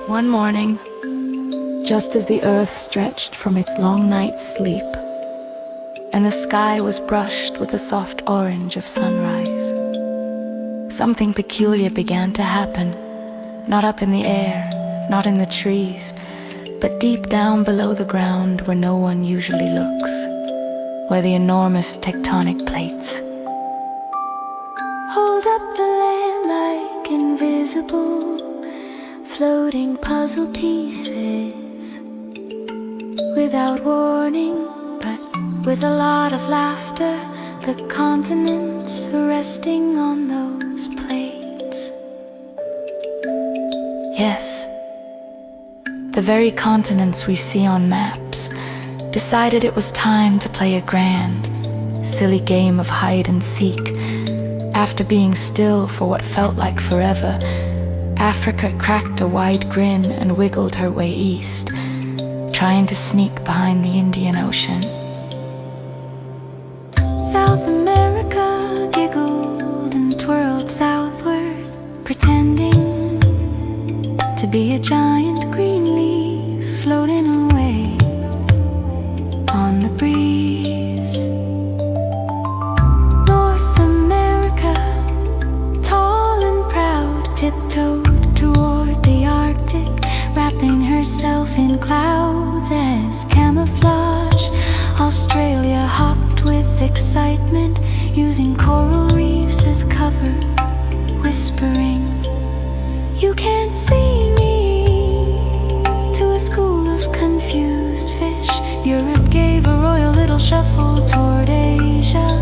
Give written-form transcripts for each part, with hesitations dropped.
One morning, just as the earth stretched from its long night's sleep, and the sky was brushed with the soft orange of sunrise, something peculiar began to happen, not up in the air, not in the trees, but deep down below the ground where no one usually looks, where the enormous tectonic plates hold up the land like invisible floating puzzle pieces, without warning, but with a lot of laughter, the continents are resting on those plates. Yes, the very continents we see on maps decided it was time to play a grand, silly game of hide and seek. After being still for what felt like forever, Africa cracked a wide grin and wiggled her way east, trying to sneak behind the Indian Ocean. South America giggled and twirled southward, pretending to be a giant green leaf floating away on the breeze. North America, tall and proud, tiptoed toward the Arctic, wrapping herself in clouds as camouflage. Australia hopped with excitement, using coral reefs as cover, whispering, "You can't see me," to a school of confused fish. Europe gave a royal little shuffle toward Asia,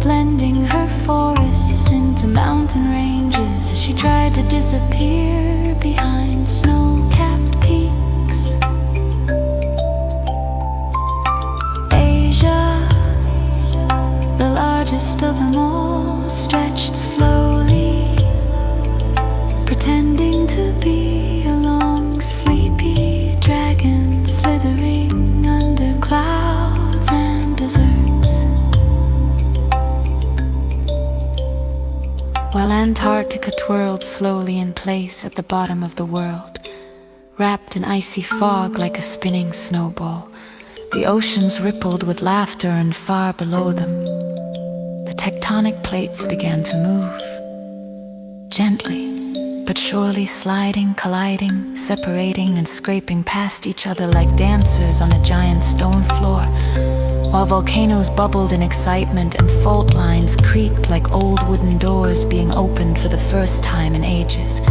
blending her forests into mountain ranges as she tried to disappear behind snow-capped peaks. Asia, the largest of them all, stretched slowly, pretending to be a long, sleepy dragon slithering under clouds and deserts. While Antarctica twirled slowly in place at the bottom of the world, wrapped in icy fog like a spinning snowball, the oceans rippled with laughter, and far below them, the tectonic plates began to move, gently but surely, sliding, colliding, separating and scraping past each other like dancers on a giant stone floor, while volcanoes bubbled in excitement and fault lines creaked like old wooden doors being opened for the first time in ages.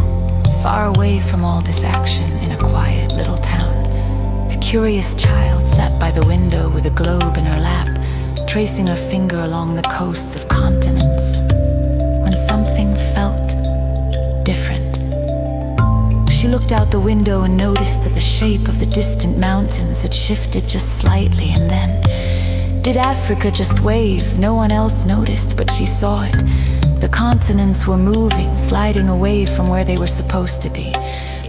Far away from all this action, in a quiet little town, a curious child sat by the window with a globe in her lap, tracing her finger along the coasts of continents, when something felt different. She looked out the window and noticed that the shape of the distant mountains had shifted just slightly, and then, did Africa just wave? No one else noticed, but she saw it. The continents were moving, sliding away from where they were supposed to be,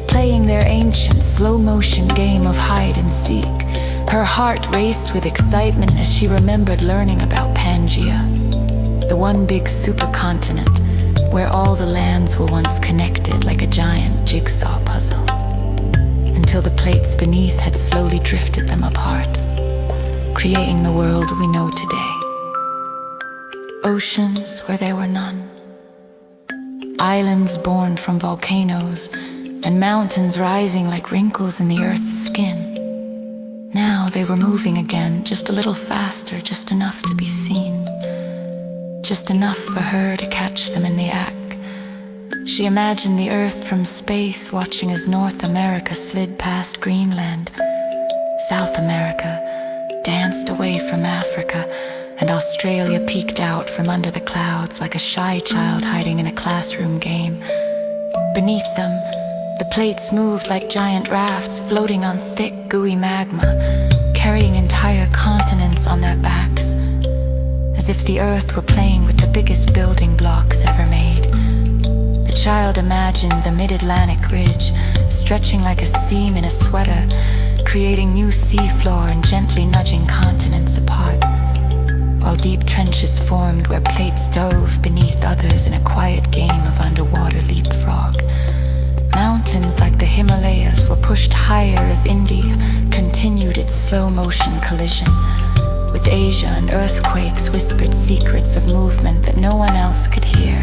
playing their ancient slow-motion game of hide and seek. Her heart raced with excitement as she remembered learning about Pangaea, the one big supercontinent where all the lands were once connected like a giant jigsaw puzzle, until the plates beneath had slowly drifted them apart, creating the world we know today. Oceans where there were none, islands born from volcanoes, and mountains rising like wrinkles in the earth's skin. Now they were moving again, just a little faster, just enough to be seen, just enough for her to catch them in the act. She imagined the earth from space, watching as North America slid past Greenland, South America danced away from Africa, and Australia peeked out from under the clouds like a shy child hiding in a classroom game. Beneath them, the plates moved like giant rafts floating on thick, gooey magma, carrying entire continents on their backs. as if the earth were playing with the biggest building blocks ever made. The child imagined the mid-Atlantic ridge, stretching like a seam in a sweater, creating new seafloor and gently nudging continents apart, while deep trenches formed where plates dove beneath others in a quiet game of underwater leapfrog. Mountains like the Himalayas were pushed higher as India continued its slow-motion collision, with Asia and earthquakes whispered secrets of movement that no one else could hear.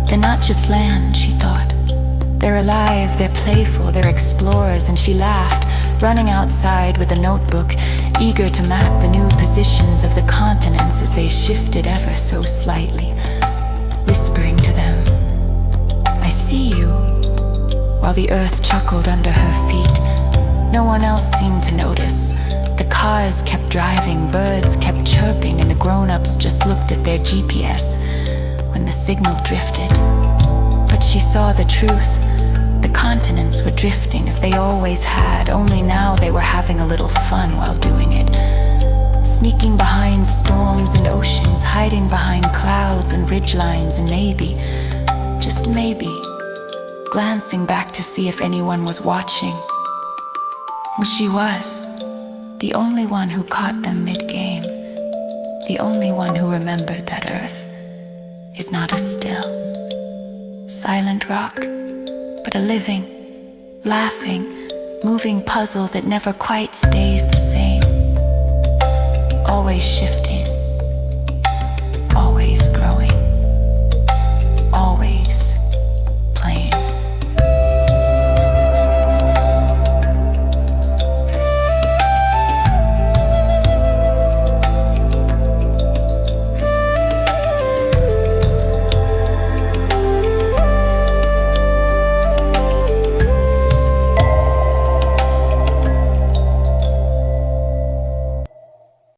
They're not just land, she thought. They're alive, they're playful, they're explorers, and she laughed, running outside with a notebook, eager to map the new positions of the continents as they shifted ever so slightly, whispering to them, "I see you," while the earth chuckled under her feet. No one else seemed to notice. The cars kept driving, birds kept chirping, and the grown-ups just looked at their GPS when the signal drifted. But she saw the truth. The continents were drifting as they always had, only now they were having a little fun while doing it. Sneaking behind storms and oceans, hiding behind clouds and ridgelines, and maybe, just maybe, glancing back to see if anyone was watching. And she was, the only one who caught them mid-game, the only one who remembered that Earth is not a still, silent rock, but a living, laughing, moving puzzle that never quite stays the same, always shifting.